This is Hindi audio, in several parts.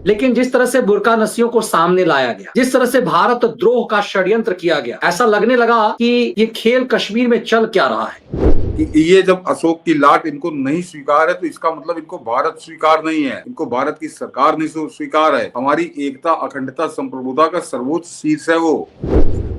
लेकिन जिस तरह से बुर्का नस्सियों को सामने लाया गया, जिस तरह से भारत द्रोह का षड्यंत्र किया गया, ऐसा लगने लगा कि ये खेल कश्मीर में चल क्या रहा है। कि ये जब अशोक की लाट इनको नहीं स्वीकार है तो इसका मतलब इनको भारत स्वीकार नहीं है, इनको भारत की सरकार नहीं स्वीकार है। हमारी एकता, अखंडता, संप्रभुता का सर्वोच्च शीर्ष है वो।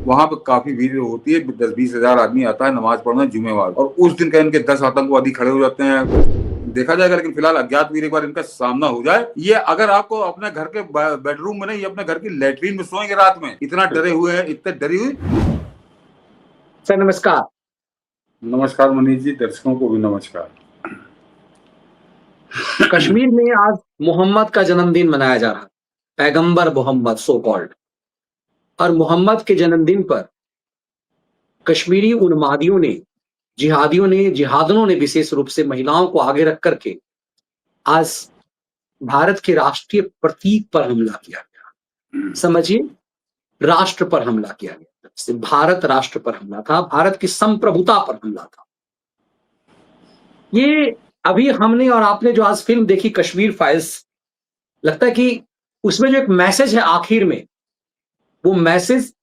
वहां पे काफी भीड़ होती है, 10-20 हजार आदमी आता है नमाज पढ़ने जुम्मेवार, और उस दिन का इनके 10 आतंकवादी खड़े हो जाते हैं। देखा जाएगा, लेकिन फिलहाल अज्ञात वीर एक बार इनका सामना हो जाए, ये अगर आपको अपने घर के बेडरूम में नहीं, अपने घर की लैट्रीन में सोएंगे रात में, इतना डरे हुए हैं, इतने डरी हुई। सर नमस्कार। नमस्कार मनीष जी, दर्शकों को भी नमस्कार। कश्मीर में आज मोहम्मद का जन्मदिन मनाया जा रहा है, पैगंबर मोहम्मद सो कॉल्ड। और मोहम्मद के जन्मदिन पर कश्मीरी उन्मादियों ने, जिहादियों ने, जिहादनों ने विशेष रूप से महिलाओं को आगे रख करके आज भारत के राष्ट्रीय प्रतीक पर हमला किया गया। समझिए, राष्ट्र पर हमला किया गया। भारत राष्ट्र पर हमला था, भारत की संप्रभुता पर हमला था। ये अभी हमने और आपने जो आज फिल्म देखी कश्मीर फाइल्स, लगता है कि उसमें जो एक मैसेज है आखिर में, वो मैसेज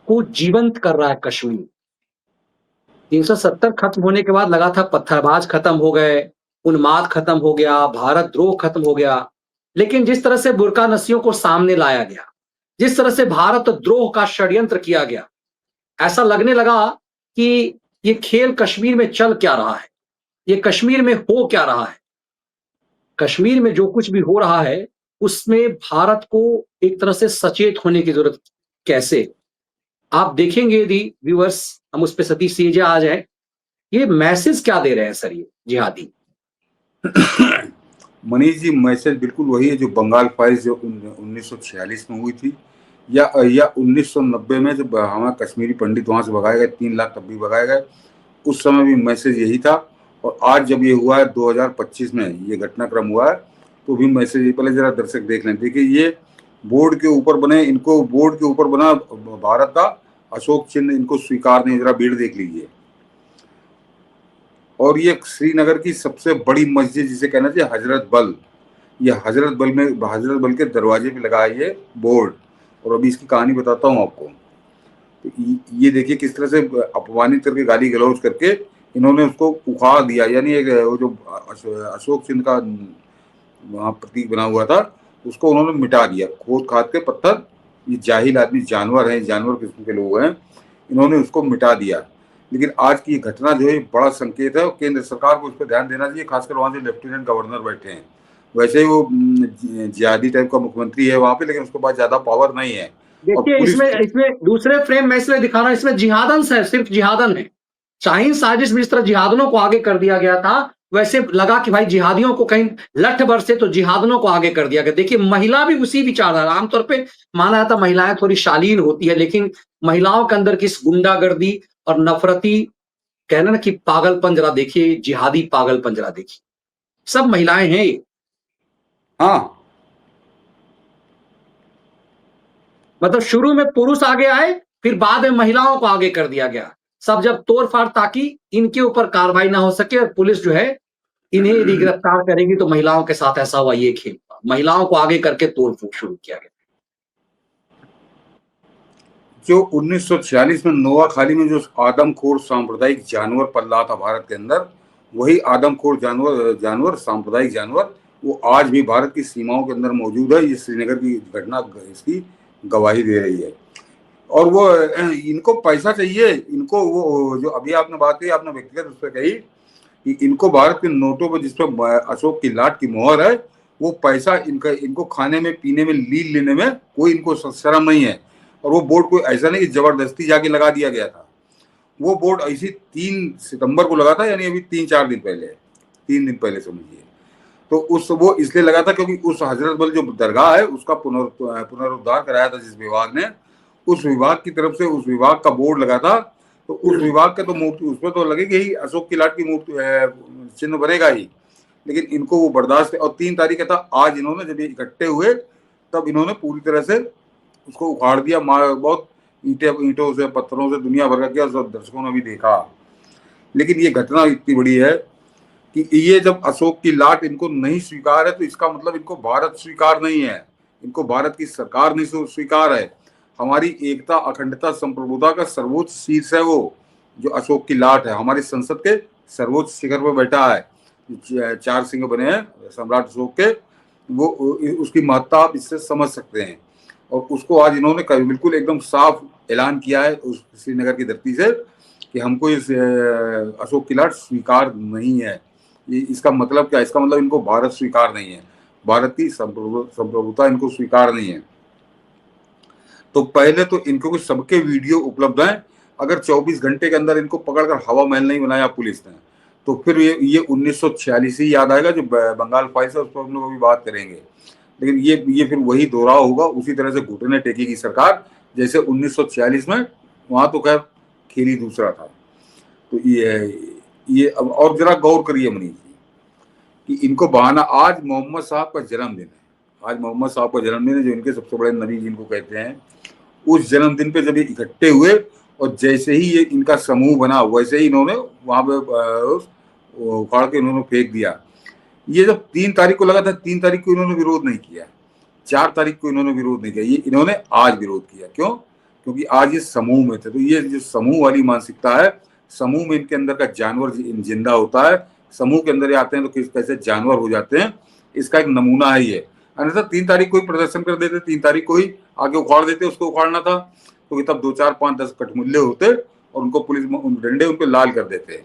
को जीवंत कर रहा है कश्मीर। 370 खत्म होने के बाद लगा था पत्थरबाज खत्म हो गए, उन्माद खत्म हो गया, भारत द्रोह खत्म हो गया। लेकिन जिस तरह से बुर्का नस्सियों को सामने लाया गया, जिस तरह से भारत द्रोह का षड्यंत्र किया गया, ऐसा लगने लगा कि ये खेल कश्मीर में चल क्या रहा है, ये कश्मीर में हो क्या रहा है। कश्मीर में जो कुछ भी हो रहा है उसमें भारत को एक तरह से सचेत होने की जरूरत। कैसे आप देखेंगे, यदि व्यूअर्स, हम उस पर सतीश सिंह आ जाए, ये मैसेज क्या दे रहे हैं सर ये जिहादी? मनीष जी, मैसेज बिल्कुल वही है जो बंगाल फाइल्स जो 1946 में हुई थी, या 1990 में जब हमारे कश्मीरी पंडित वहां से भगाए गए, 3 लाख तब भी भगाए गए, उस समय भी मैसेज यही था। और आज जब ये हुआ है 2025 में ये घटनाक्रम हुआ है, तो भी मैसेज, पहले जरा दर्शक देख लें। देखिए, ये बोर्ड के ऊपर बने, इनको बोर्ड के ऊपर बना भारत का अशोक चिन्ह इनको स्वीकार नहीं, जरा भीड़ देख लीजिए। और ये श्रीनगर की सबसे बड़ी मस्जिद, जिसे कहना चाहिए हजरत बल, ये हजरत बल में, हजरत बल के दरवाजे पे लगा है ये बोर्ड। और अभी इसकी कहानी बताता हूँ आपको। तो ये देखिए किस तरह से अपमानित करके, गाली गलौज करके इन्होंने उसको उखाड़ दिया। यानी एक वो जो अशोक चिन्ह का वहाँ प्रतीक बना हुआ था, उसको उन्होंने मिटा दिया, खोद खाद के पत्थर। ये जाहिल आदमी, जानवर हैं, जानवर किस्म के लोग हैं, इन्होंने उसको मिटा दिया। लेकिन आज की घटना जो है बड़ा संकेत है, और केंद्र सरकार को उस पर ध्यान देना चाहिए, खासकर वहाँ जो लेफ्टिनेंट गवर्नर बैठे हैं। वैसे ही वो जिहादी टाइप का मुख्यमंत्री है वहाँ पे, लेकिन उसके पास ज्यादा पावर नहीं है। देखिए, इसमें दूसरे फ्रेम में इसलिए दिखा रहा हूं, इसमें जिहादन है, सिर्फ जिहादन है। शाहीन साजिश में जिस तरह जिहादनों को आगे कर दिया गया था, वैसे लगा कि भाई जिहादियों को कहीं लठ बरसे तो जिहादनों को आगे कर दिया गया। देखिए, महिला भी उसी विचारधारा, आमतौर पे माना जाता महिलाएं थोड़ी शालीन होती है, लेकिन महिलाओं के अंदर किस गुंडागर्दी और नफरती, कहना ना कि पागलपन जरा देखिए, जिहादी पागलपन जरा देखिए। सब महिलाएं हैं ये। हाँ, मतलब शुरू में पुरुष आगे आए, फिर बाद में महिलाओं को आगे कर दिया गया। सब जब तोड़फाड़, ताकि इनके ऊपर कार्रवाई ना हो सके, और पुलिस जो है इन्हें यदि गिरफ्तार करेगी तो महिलाओं के साथ ऐसा हुआ, ये खेल महिलाओं को आगे करके तोड़फोड़ शुरू किया गया। जो 1946 में नोआखाली में जो आदमखोर सांप्रदायिक जानवर पल रहा था भारत के अंदर, वही आदमखोर जानवर सांप्रदायिक जानवर वो आज भी भारत की सीमाओं के अंदर मौजूद है। ये श्रीनगर की घटना इसकी गवाही दे रही है। और वो इनको पैसा चाहिए, इनको वो जो अभी आपने बात की, आपने व्यक्तिगत उस पर कही कि इनको भारत के नोटों पर जिस पर अशोक की लाट की मोहर है, वो पैसा इनको खाने में, पीने में, लील लेने में कोई इनको शर्म नहीं है। और वो बोर्ड कोई ऐसा नहीं कि जबरदस्ती जाके लगा दिया गया था। वो बोर्ड ऐसी 3 सितंबर को लगा था, यानी अभी 3-4 दिन पहले, 3 दिन पहले समझिए। तो वो इसलिए लगा था क्योंकि उस हजरत बल जो दरगाह है उसका पुनरुद्धार कराया था जिस विभाग ने, उस विभाग की तरफ से उस विभाग का बोर्ड लगा था। तो उस विभाग का तो मूर्ति, उसमें तो लगेगी ही, अशोक की लाट की मूर्ति चिन्ह बनेगा ही। लेकिन इनको वो बर्दाश्त, और 3 तारीख था आज, इन्होंने जब ये इकट्ठे हुए तब इन्होंने पूरी तरह से उसको उखाड़ दिया। बहुत ईंटों से, पत्थरों से दुनिया भर का किया, सब दर्शकों ने भी देखा। लेकिन ये घटना इतनी बड़ी है कि ये जब अशोक की लाट इनको नहीं स्वीकार है तो इसका मतलब इनको भारत स्वीकार नहीं है, इनको भारत की सरकार नहीं स्वीकार है। हमारी एकता, अखंडता, संप्रभुता का सर्वोच्च शीर्ष है वो, जो अशोक की लाट है, हमारी संसद के सर्वोच्च शिखर पर बैठा है। 4 सिंह बने हैं सम्राट अशोक के, वो उसकी महत्ता आप इससे समझ सकते हैं। और उसको आज इन्होंने बिल्कुल एकदम साफ ऐलान किया है उस श्रीनगर की धरती से कि हमको इस अशोक की लाट स्वीकार नहीं है। इसका मतलब क्या? इसका मतलब इनको भारत स्वीकार नहीं है, भारत की संप्रभुता इनको स्वीकार नहीं है। तो पहले तो इनको कुछ सबके वीडियो उपलब्ध हैं। अगर 24 घंटे के अंदर इनको पकड़कर हवा महल नहीं बनाया पुलिस ने, तो फिर ये 1946 ही याद आएगा, जो बंगाल फाइल्स है उस पर हम लोग अभी बात करेंगे। लेकिन ये फिर वही दोहराव होगा, उसी तरह से घुटने टेकेगी सरकार जैसे 1946 में। वहां तो खैर खेल ही दूसरा था। तो ये अब और जरा गौर करिए मनीष जी कि इनको बहाना, आज मोहम्मद साहब का जन्मदिन है, आज मोहम्मद साहब का जन्मदिन है, जो इनके सबसे बड़े नबी जिनको कहते हैं। उस जन्मदिन पे जब ये इकट्ठे हुए और जैसे ही ये इनका समूह बना, वैसे ही इन्होंने वहां पे उखाड़ के इन्होंने फेंक दिया। ये जब 3 तारीख को लगा था, 3 तारीख को इन्होंने विरोध नहीं किया, 4 तारीख को इन्होंने विरोध नहीं किया, ये इन्होंने आज विरोध किया। क्यों? क्योंकि आज ये समूह में थे। तो ये जो समूह वाली मानसिकता है, समूह में इनके अंदर का जानवर जिंदा होता है, समूह के अंदर आते हैं तो कैसे जानवर हो जाते हैं, इसका एक नमूना है ये। अन्यथा 3 तारीख को ही प्रदर्शन कर देते, 3 तारीख को ही आगे उखाड़ देते, उसको उखाड़ना था तो तब 2, 4, 5, 10 कठमुल्ले होते और उनको पुलिस डंडे उनको लाल कर देते।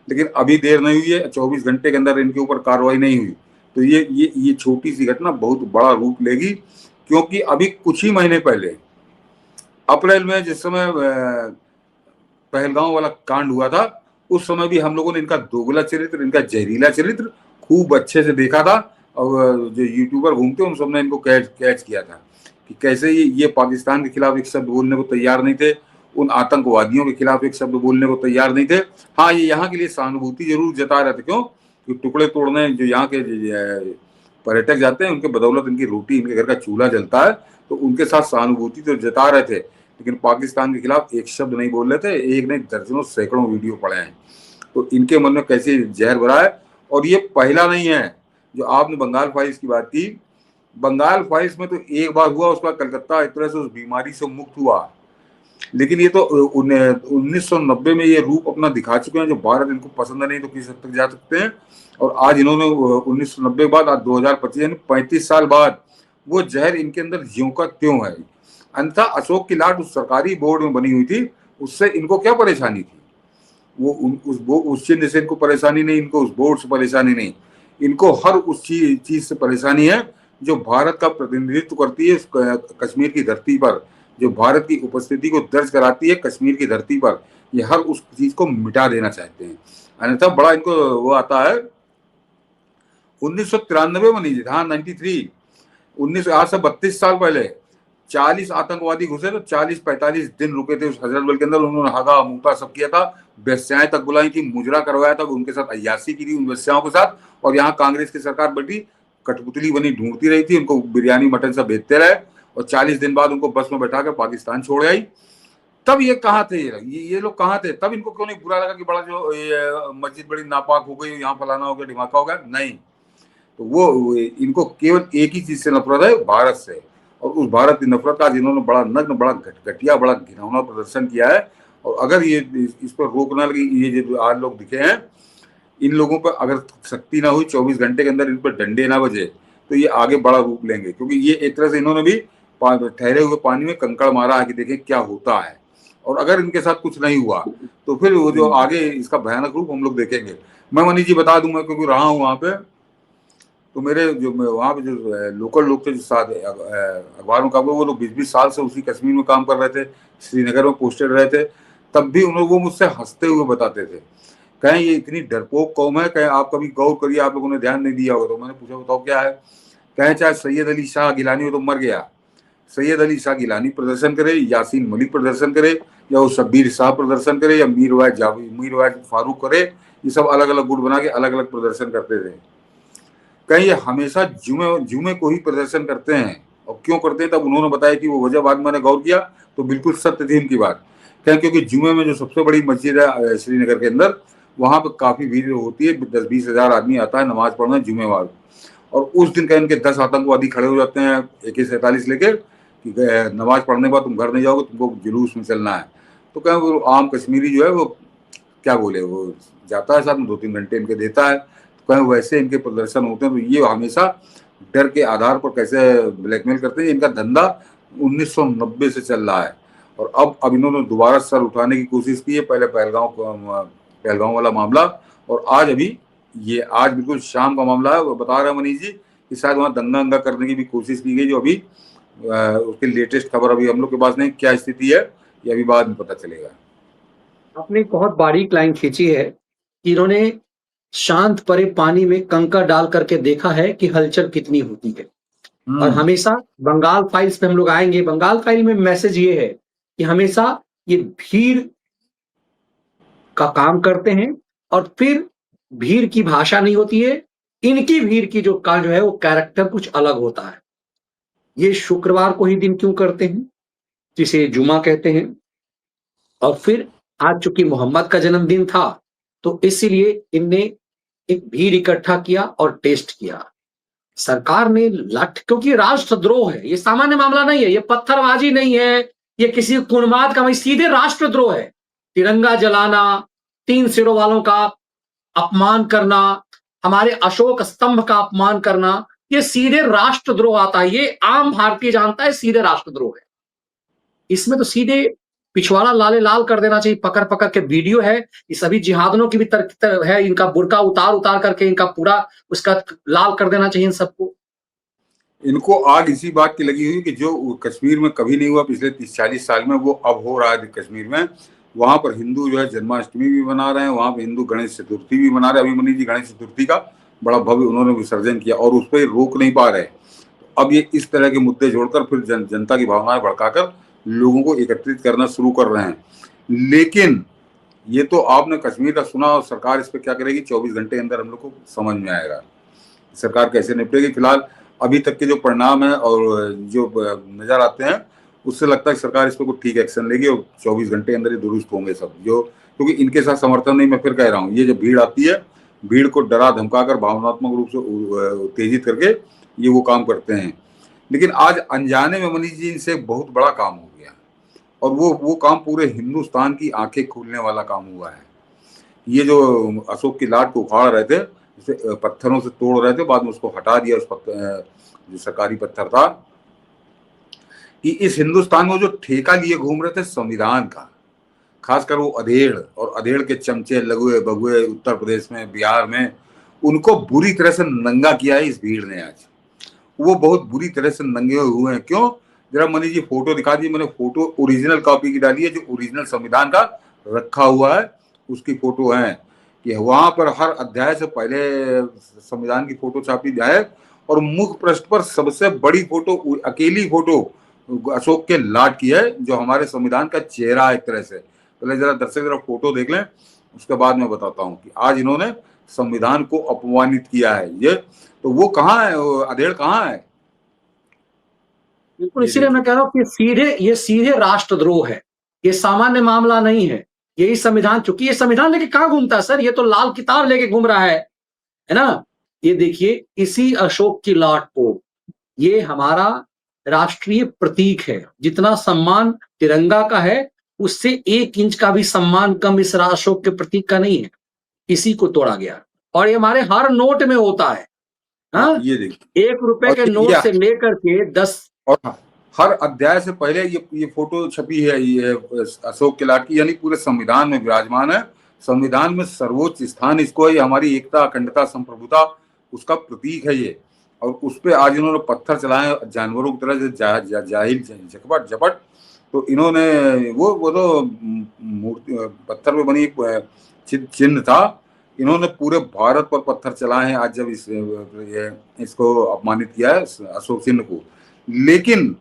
लेकिन अभी देर नहीं हुई है, 24 घंटे के अंदर इनके ऊपर कार्रवाई नहीं हुई, तो ये छोटी सी घटना बहुत बड़ा रूप लेगी। क्योंकि अभी कुछ ही महीने पहले अप्रैल में जिस समय पहलगांव वाला कांड हुआ था, उस समय भी हम लोगों ने इनका दोगला चरित्र, इनका जहरीला चरित्र खूब अच्छे से देखा था। और जो यूट्यूबर घूमते उन सबने इनको कैच किया था कि कैसे ये पाकिस्तान के खिलाफ एक शब्द बोलने को तैयार नहीं थे, उन आतंकवादियों के खिलाफ एक शब्द बोलने को तैयार नहीं थे। हाँ, ये यहाँ के लिए सहानुभूति जरूर जता रहे थे। क्यों? कि टुकड़े तोड़ने जो यहाँ के पर्यटक जाते हैं, उनके बदौलत इनकी रोटी, इनके घर का चूल्हा जलता है, तो उनके साथ सहानुभूति तो जता रहे थे, लेकिन पाकिस्तान के खिलाफ एक शब्द नहीं बोल रहे थे। एक नहीं, दर्जनों सैकड़ों वीडियो पड़े हैं। तो इनके मन में कैसे जहर भरा है। और ये पहला नहीं है। जो आपने बंगाल फाइल्स की बात की, बंगाल फाइल्स में तो एक बार हुआ, उसका कलकत्ता एक तरह से उस बीमारी से मुक्त हुआ। लेकिन ये तो 1990 में ये रूप अपना दिखा चुके हैं, जो भारत इनको पसंद नहीं तो किस हद तक जा सकते हैं। और आज इन्होंने 1990 के बाद आज 2025 यानी 35 साल बाद वो जहर इनके अंदर ज्यों का त्यों है। अन्यथा अशोक की लाट उस सरकारी बोर्ड में बनी हुई थी, उससे इनको क्या परेशानी थी? वो उस चिन्ह से इनको परेशानी नहीं, इनको उस बोर्ड से परेशानी नहीं, इनको हर उस चीज से परेशानी है जो भारत का प्रतिनिधित्व करती है कश्मीर की धरती पर, जो भारत की उपस्थिति को दर्ज कराती है कश्मीर की धरती पर। ये हर उस चीज को मिटा देना चाहते हैं। अन्यथा बड़ा इनको वो आता है 1993 में, नहीं हाँ 93, आज से 32 साल पहले 40 आतंकवादी घुसे तो 40-45 दिन रुके थे उस हजरतबल के अंदर। उन्होंने हगा मुक्ता सब किया था, वेश्याएं तक बुलाई थी, मुजरा करवाया था, उनके साथ अय्यासी की थी उन वेश्याओं के साथ। और यहाँ कांग्रेस की सरकार बैठी कठपुतली बनी ढूंढती रही थी, उनको बिरयानी मटन सब भेजते रहे और 40 दिन बाद उनको बस में बैठा कर पाकिस्तान छोड़ आई। तब ये कहाँ थे? ये लोग कहाँ थे? तब इनको क्यों नहीं बुरा लगा कि बड़ा जो मस्जिद बड़ी नापाक हो गई, यहाँ फलाना हो गया, ढिमाका हो गया? नहीं, तो वो इनको केवल एक ही चीज से नफरत है, भारत से। और उस भारत की नफरत का जिन्होंने बड़ा नग्न, बड़ा घटिया, बड़ा घिनौना प्रदर्शन किया है। और अगर ये इस पर रोक ना लगी, ये जो आज लोग दिखे हैं, इन लोगों पर अगर सख्ती ना हुई, 24 घंटे के अंदर इन पर डंडे ना बजे, तो ये आगे बड़ा रूप लेंगे। क्योंकि ये एक तरह से इन्होंने भी ठहरे हुए पानी में कंकड़ मारा है कि देखें क्या होता है। और अगर इनके साथ कुछ नहीं हुआ तो फिर वो जो आगे इसका भयानक रूप हम लोग देखेंगे। मैं मनीष जी बता दूं, मैं क्योंकि रहा हूँ वहां पे, तो मेरे जो वहाँ पे जो लोकल लोग थे, जो साथ अखबारों का, वो लोग 20-20 साल से उसी कश्मीर में काम कर रहे थे, श्रीनगर में पोस्टेड रहे थे, तब भी उन्होंने वो मुझसे हंसते हुए बताते थे, कहें ये इतनी डरपोक कौम है, कहें आप कभी गौर करिए, आप लोगों ने ध्यान नहीं दिया होगा। तो मैंने पूछा बताओ क्या है? कहें चाहे सैयद अली शाह गिलानी हो तो मर गया, सैयद अली शाह गिलानी प्रदर्शन करे, यासीन मलिक प्रदर्शन करे, या वो शब्बीर शाह प्रदर्शन करे, या मीर फारूक करे, ये सब अलग अलग गुट बना के अलग अलग प्रदर्शन करते थे। कहीं ये हमेशा जुमे को ही प्रदर्शन करते हैं। और क्यों करते हैं? तब उन्होंने बताया कि वो वजह बाद मैंने गौर किया तो बिल्कुल सत्य थी इनकी बात। कहें क्योंकि जुमे में जो सबसे बड़ी मस्जिद है श्रीनगर के अंदर, वहां पर काफी भीड़ होती है, 10-20 हजार आदमी आता है नमाज पढ़ने जुमेवार। और उस दिन का इनके 10 आतंकवादी खड़े हो जाते हैं AK-47 लेकर कि नमाज पढ़ने के बाद तुम घर नहीं जाओगे, तुमको जुलूस में चलना है। तो कहें वो आम कश्मीरी जो है वो क्या बोले, वो जाता है साथ में 2-3 घंटे इनके देता है। तो कहें वैसे इनके प्रदर्शन होते हैं। तो ये हमेशा डर के आधार पर कैसे ब्लैकमेल करते हैं। इनका धंधा 1990 से चल रहा है और अब इन्होंने दोबारा सर उठाने की कोशिश की है। पहले पहलगांव वाला मामला, और आज अभी ये आज बिल्कुल शाम का मामला है। वो बता रहे हैं मनीष जी कि शायद वहाँ दंगा करने की भी कोशिश की गई, जो अभी उसकी लेटेस्ट खबर अभी हम लोग के पास नहीं। क्या स्थिति है ये अभी बाद में पता चलेगा। आपने एक बहुत बारीक लाइन खींची है कि इन्होंने शांत परे पानी में कंकड़ डाल करके देखा है कि हलचल कितनी होती है। और हमेशा बंगाल फाइल्स पे हम लोग आएंगे। बंगाल फाइल में मैसेज ये है कि हमेशा ये भीड़ का काम करते हैं और फिर भीड़ की भाषा नहीं होती है, इनकी भीड़ की जो है वो कैरेक्टर कुछ अलग होता है। ये शुक्रवार को ही दिन क्यों करते हैं, जिसे जुमा कहते हैं, और फिर आज चूंकि मोहम्मद का जन्मदिन था तो इसीलिए इनने एक भीड़ इकट्ठा किया और टेस्ट किया। सरकार ने क्योंकि राष्ट्रद्रोह है, ये सामान्य मामला नहीं है, ये पत्थरबाजी नहीं है, ये किसी उन्माद का, सीधे राष्ट्रद्रोह है। तिरंगा जलाना, 3 सिरों वालों का अपमान करना, हमारे अशोक स्तंभ का अपमान करना, ये सीधे राष्ट्रद्रोह आता है। ये आम भारतीय जानता है सीधे राष्ट्रद्रोह है। इसमें तो सीधे पिछवाड़ा लाले लाल कर देना चाहिए। पकड़ पकड़ के वीडियो है, ये सभी जिहादियों की भी तरह है, इनका बुर्का उतार करके इनका पूरा उसका लाल कर देना चाहिए इन सबको। इनको आग इसी बात की लगी हुई कि जो कश्मीर में कभी नहीं हुआ पिछले 30-40 साल में, वो अब हो रहा है कश्मीर में। वहां पर हिंदू जो है जन्माष्टमी भी मना रहे हैं, वहां पर हिंदू गणेश चतुर्थी भी मना रहे हैं। अभी मनीष जी गणेश चतुर्थी का बड़ा भव्य उन्होंने विसर्जन किया और उस पर रोक नहीं पा रहे। अब ये इस तरह के मुद्दे जोड़कर फिर जनता की भावनाएं भड़काकर लोगों को एकत्रित करना शुरू कर रहे हैं। लेकिन ये तो आपने कश्मीर का सुना, और सरकार इस पर क्या करेगी 24 घंटे के अंदर हम लोग को समझ में आएगा सरकार कैसे निपटेगी। फिलहाल अभी तक के जो परिणाम है और जो नजर आते हैं उससे लगता है कि सरकार इस पर कुछ ठीक एक्शन लेगी और 24 घंटे अंदर ही दुरुस्त होंगे सब। जो क्योंकि इनके साथ समर्थन नहीं, मैं फिर कह रहा हूँ, ये जो भीड़ आती है, भीड़ को डरा धमकाकर भावनात्मक रूप से उत्तेजित करके ये वो काम करते हैं। लेकिन आज अनजाने में मनीष जी इनसे बहुत बड़ा काम हो गया और वो काम पूरे हिंदुस्तान की आंखें खोलने वाला काम हुआ है। ये जो अशोक की लाट को उखाड़ रहे थे, उसे पत्थरों से तोड़ रहे थे, बाद में उसको हटा दिया, उस पत्थर जो सरकारी पत्थर था, कि इस हिंदुस्तान में जो ठेका लिए घूम रहे थे संविधान का, खासकर वो अधेड़ और अधेड़ के चमचे लଗୁए बगुए उत्तर प्रदेश में, बिहार में, उनको बुरी तरह से नंगा किया है इस भीड़ ने। आज वो बहुत बुरी तरह से नंगे हुए हैं। क्यों? जरा मनीष जी फोटो दिखा दी। मैंने फोटो ओरिजिनल कॉपी की डाली है, जो ओरिजिनल संविधान का रखा हुआ है उसकी फोटो है कि वहां पर हर अध्याय से पहले संविधान की फोटो छापी जाए और मुख्य पृष्ठ पर सबसे बड़ी फोटो, अकेली फोटो अशोक के लाट की है, जो हमारे संविधान का चेहरा है एक तरह से। पहले जरा दर्शक जरा फोटो देख लें, उसके बाद मैं बताता हूँ कि आज इन्होंने संविधान को अपमानित किया है। ये तो वो कहाँ है, अधेड़ कहाँ है? बिल्कुल, इसीलिए मैं कह रहा हूँ कि ये सीधे राष्ट्रद्रोह है, ये सामान्य मामला नहीं है। यही संविधान, चूंकि ये संविधान लेके कहाँ घूमता है सर, ये तो लाल किताब लेके घूम रहा है ना। ये देखिए, इसी अशोक की लाट को, ये हमारा राष्ट्रीय प्रतीक है। जितना सम्मान तिरंगा का है, उससे 1 इंच का भी सम्मान कम इस अशोक के प्रतीक का नहीं है। इसी को तोड़ा गया और ये हमारे हर नोट में होता है। हाँ, ये देखिए, 1 रुपए के नोट से लेकर के 10, और हर अध्याय से पहले ये फोटो छपी है, ये अशोक के लाट की, यानी पूरे संविधान में विराजमान है। संविधान में सर्वोच्च स्थान इसको है, ये हमारी एकता, अखंडता, संप्रभुता उसका प्रतीक है ये। और उस पर आज इन्होंने पत्थर चलाए जानवरों की तरह से, जाहिल झपट झपट। तो इन्होंने वो तो मूर्ति पत्थर में बनी चिन्ह था, इन्होंने पूरे भारत पर पत्थर चलाए हैं आज जब इसको अपमानित किया है अशोक चिन्ह को। लेकिन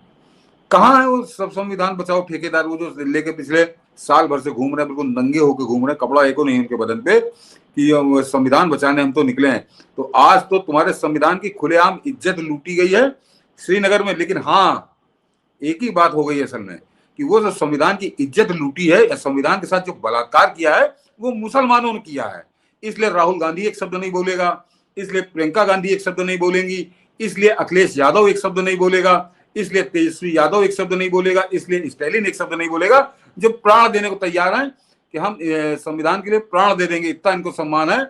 कहाँ है वो सब संविधान बचाओ ठेकेदार, वो जो लेके पिछले साल भर से घूम रहे हैं, बिल्कुल नंगे होकर घूम रहे हैं, कपड़ा एको नहीं उनके बदन पे, कि संविधान बचाने हम तो निकले हैं। तो आज तो तुम्हारे संविधान की खुलेआम इज्जत लूटी गई है श्रीनगर में। लेकिन हाँ, एक ही बात हो गई है असल में, कि वो जो संविधान की इज्जत लूटी है या संविधान के साथ जो बलात्कार किया है वो मुसलमानों ने किया है। इसलिए राहुल गांधी एक शब्द नहीं बोलेगा, इसलिए प्रियंका गांधी एक शब्द नहीं बोलेंगी, इसलिए अखिलेश यादव एक शब्द नहीं बोलेगा, इसलिए तेजस्वी यादव एक शब्द नहीं बोलेगा, इसलिए स्टैलिन एक शब्द नहीं बोलेगा, जो प्राण देने को तैयार हैं कि हम संविधान के लिए प्राण दे देंगे, इतना इनको सम्मान है।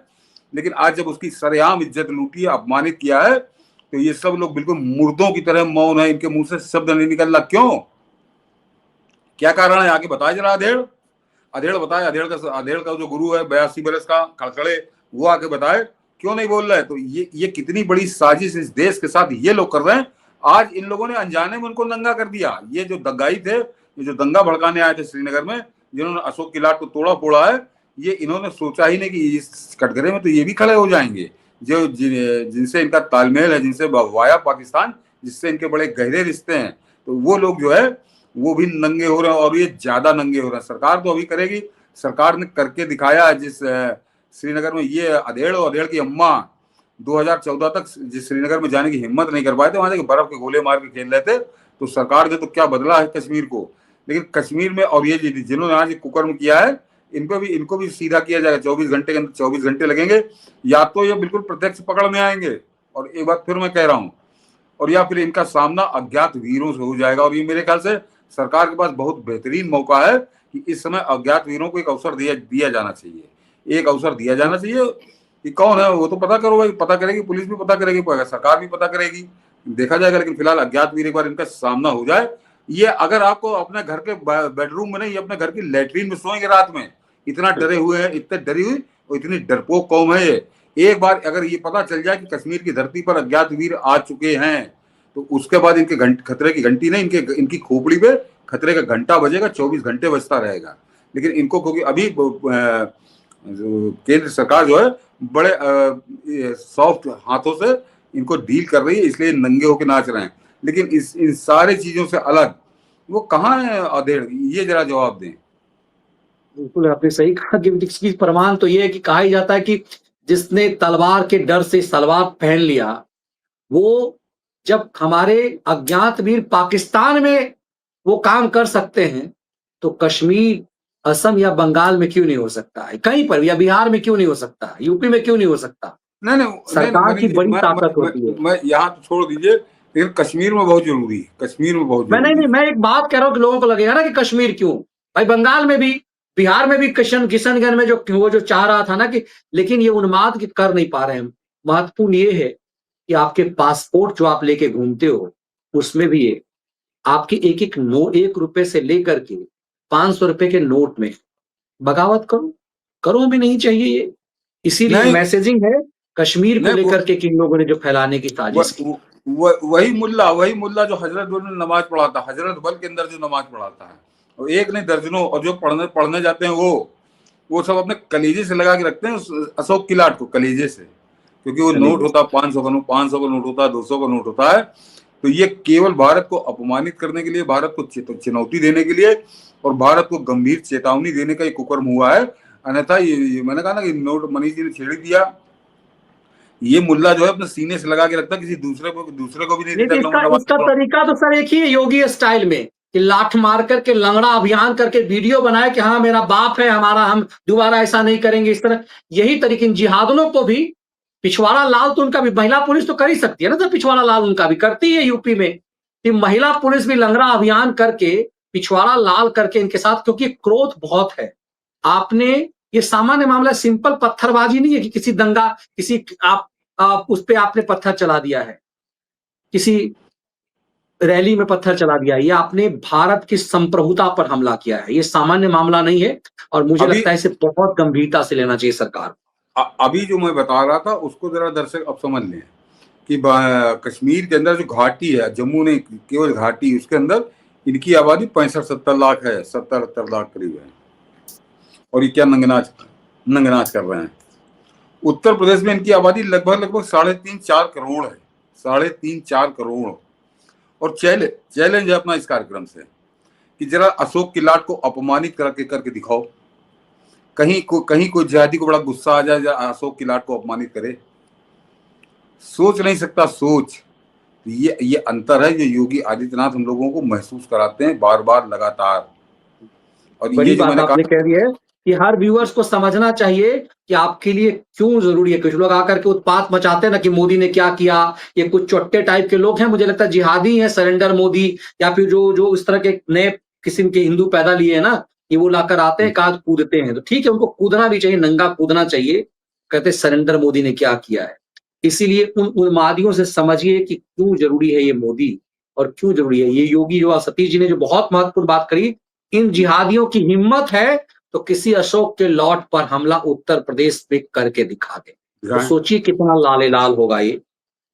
लेकिन आज जब उसकी सरेआम इज्जत लूटी है, अपमानित किया है, तो ये सब लोग बिल्कुल मुर्दों की तरह मौन है, इनके मुंह से शब्द नहीं निकल रहा। क्यों, क्या कारण है, आगे बताए जरा। अधेड़ बताए, अधेड़ का जो गुरु है 82 बरस का खड़खड़े, वो आके बताए क्यों नहीं बोल रहा है। तो ये कितनी बड़ी साजिश इस देश के साथ ये लोग कर रहे हैं। आज इन लोगों ने अनजाने में उनको नंगा कर दिया। ये जो दंगाई थे, ये जो दंगा भड़काने आए थे श्रीनगर में, जिन्होंने अशोक की लाट को तोड़ा फोड़ा है, ये इन्होंने सोचा ही नहीं कि इस कटघरे में तो ये भी खड़े हो जाएंगे, जो जिनसे इनका तालमेल है, जिनसे वाया पाकिस्तान, जिससे इनके बड़े गहरे रिश्ते हैं, तो वो लोग जो है वो भी नंगे हो रहे हैं, और ये ज्यादा नंगे हो रहे हैं। सरकार तो अभी करेगी, सरकार ने करके दिखाया है। जिस श्रीनगर में ये अधेड़ और अधेड़ की अम्मा 2014 तक जिस श्रीनगर में जाने की हिम्मत नहीं कर पाए थे, वहां जाके बर्फ के गोले मार के खेल रहे थे, तो सरकार ने तो क्या बदला है कश्मीर को। लेकिन कश्मीर में, और ये जिन्होंने आज कुकर्म किया है, इनको भी सीधा किया जाएगा। 24 घंटे के अंदर 24 घंटे लगेंगे, या तो ये बिल्कुल प्रत्यक्ष पकड़ में आएंगे, और एक बात फिर मैं कह रहा हूँ, और या फिर इनका सामना अज्ञात वीरों से हो जाएगा। और ये मेरे ख्याल से सरकार के पास बहुत बेहतरीन मौका है कि इस समय अज्ञात वीरों को एक अवसर दिया जाना चाहिए, एक अवसर दिया जाना चाहिए कि कौन है वो तो पता करो भाई, पता करेगी पुलिस भी, पता करेगी सरकार भी पता करेगी, देखा जाएगा। लेकिन फिलहाल अज्ञात वीर एक बार इनका सामना हो जाए। ये अगर आपको अपने घर के बेडरूम में नहीं, अपने घर की लैट्रीन में सोएंगे रात में, इतना डरे हुए हैं, इतने डरी हुई और इतनी डरपोक कौम है ये। एक बार अगर ये पता चल जाए कि कश्मीर की धरती पर अज्ञात वीर आ चुके हैं, तो उसके बाद इनके खतरे की घंटी नहीं, इनकी खोपड़ी पे खतरे का घंटा बजेगा, 24 घंटे बजता रहेगा। लेकिन इनको, क्योंकि अभी केंद्र सरकार जो है बड़े सॉफ्ट हाथों से इनको डील कर रही है, इसलिए नंगे होकर नाच रहे हैं। लेकिन इन सारी चीजों से अलग वो कहाँ है अधेड़, ये जरा जवाब दें। बिल्कुल आपने सही कहा कि इसकी प्रमाण तो ये है कि कहा ही जाता है कि जिसने तलवार के डर से सलवार पहन लिया, वो जब हमारे अज्ञात वीर पाकिस्तान में वो काम कर सकते हैं, तो कश्मीर, असम या बंगाल में क्यों नहीं हो सकता है, कहीं पर, या बिहार में क्यों नहीं हो सकता, यूपी में क्यों नहीं हो सकता। नहीं, सरकार की बड़ी ताकत होती है। मैं यहाँ तो छोड़ दीजिए, लेकिन कश्मीर में बहुत जरूरी है, कश्मीर में बहुत जरूरी। नहीं, मैं एक बात कह रहा हूँ कि लोगों को लगेगा ना कि कश्मीर क्यों, भाई बंगाल में भी, बिहार में भी, किशनगंज में जो चाह रहा था ना कि, लेकिन ये उन्माद कर नहीं पा रहे हैं। महत्वपूर्ण ये है कि आपके पासपोर्ट जो आप लेके घूमते हो, उसमें भी ये आपके एक रुपए से लेकर के 500 रुपए के नोट में बगावत करो भी नहीं चाहिए ये। इसीलिए मैसेजिंग है कश्मीर को लेकर के किन लोगों ने जो फैलाने की साजिश की। वही मुल्ला जो हजरत बल में नमाज पढ़ाता, हजरत बल के अंदर जो नमाज पढ़ाता है, और एक नहीं दर्जनों, और जो पढ़ने जाते हैं वो सब अपने कलेजे से लगा के रखते हैं अशोक की लाट को, कलेजे से, क्योंकि वो नोट होता है 500 का नोट होता है, 200 का नोट होता है। तो ये केवल भारत को अपमानित करने के लिए, भारत को चुनौती देने के लिए, और भारत को गंभीर चेतावनी देने का एक कुकर्म हुआ है। अन्यथा ये मैंने कहा ना कि नोट मनीष जी ने छेड़ दिया, ये मुल्ला जो है अपने सीने से लगा के रखता, किसी दूसरे को भी नहीं देता। इसका तरीका तो सर एक ही है, योगी स्टाइल में, कि लाठ मार करके लंगड़ा अभियान करके वीडियो बनाए कि हाँ मेरा बाप है, हमारा, हम दोबारा ऐसा नहीं करेंगे, इस तरह यही तरीके। जिहादों को भी, पिछवाड़ा लाल तो उनका भी, महिला पुलिस तो कर ही सकती है ना, तो पिछवाड़ा लाल उनका भी करती है यूपी में, कि महिला पुलिस भी लंगड़ा अभियान करके पिछवाड़ा लाल करके इनके साथ, क्योंकि क्रोध बहुत है। आपने, ये सामान्य मामला, सिंपल पत्थरबाजी नहीं है कि किसी दंगा, किसी आप उस पे आपने पत्थर चला दिया है, किसी रैली में पत्थर चला दिया, ये आपने भारत की संप्रभुता पर हमला किया है। ये सामान्य मामला नहीं है, और मुझे लगता है इसे बहुत गंभीरता से लेना चाहिए सरकार। अभी जो मैं बता रहा था उसको जरा दर्शक अब समझ लें कि कश्मीर के अंदर जो घाटी है, जम्मू ने केवल घाटी, उसके अंदर इनकी आबादी 65-70 लाख है, 70-70 लाख करीब है। और ये क्या नंगनाच कर रहे हैं। उत्तर प्रदेश में इनकी आबादी लगभग 3.5-4 करोड़ है, 3.5-4 करोड़। और चैलेंज है अपना इस कार्यक्रम से कि जरा अशोक की लाट को अपमानित करके दिखाओ। कहीं कोई जिहादी को बड़ा गुस्सा आ जाए, अशोक की लाट को अपमानित करे। सोच नहीं सकता, सोच तो ये अंतर है जो योगी आदित्यनाथ हम लोगों को महसूस कराते हैं बार बार लगातार। और बड़ी ये जो बात मैंने आपने कहा, कह दी है कि हर व्यूअर्स को समझना चाहिए कि आपके लिए क्यों जरूरी है। कुछ लोग आकर के उत्पात मचाते हैं ना कि मोदी ने क्या किया, ये कुछ चोट्टे टाइप के लोग हैं, मुझे लगता है जिहादी हैं, सरेंडर मोदी, या फिर जो जो इस तरह के नए किस्म के हिंदू पैदा लिए हैं ना, ये वो लाकर आते हैं, काज कूदते हैं। तो ठीक है, उनको कूदना भी चाहिए, नंगा कूदना चाहिए। कहते सरेंडर मोदी ने क्या किया है। इसीलिए उन उन्मादियों से समझिए कि क्यों जरूरी है ये मोदी और क्यों जरूरी है ये योगी। जो सतीश जी ने जो बहुत महत्वपूर्ण बात करी, इन जिहादियों की हिम्मत है तो किसी अशोक के लॉट पर हमला उत्तर प्रदेश में करके दिखा दे। तो सोचिए कितना लाले लाल होगा ये।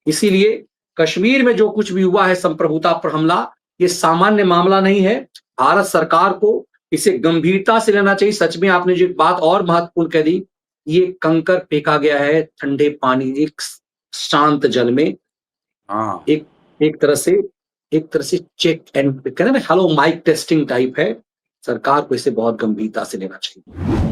इसीलिए कश्मीर में जो कुछ भी हुआ है संप्रभुता पर हमला, ये सामान्य मामला नहीं है। भारत सरकार को इसे गंभीरता से लेना चाहिए। सच में आपने जो एक बात और महत्वपूर्ण कह दी, ये कंकर फेंका गया है ठंडे पानी, एक शांत जल में। हाँ, एक एक तरह से चेक एंड कहते हैं ना, हेलो माइक टेस्टिंग टाइप है। सरकार को इसे बहुत गंभीरता से लेना चाहिए।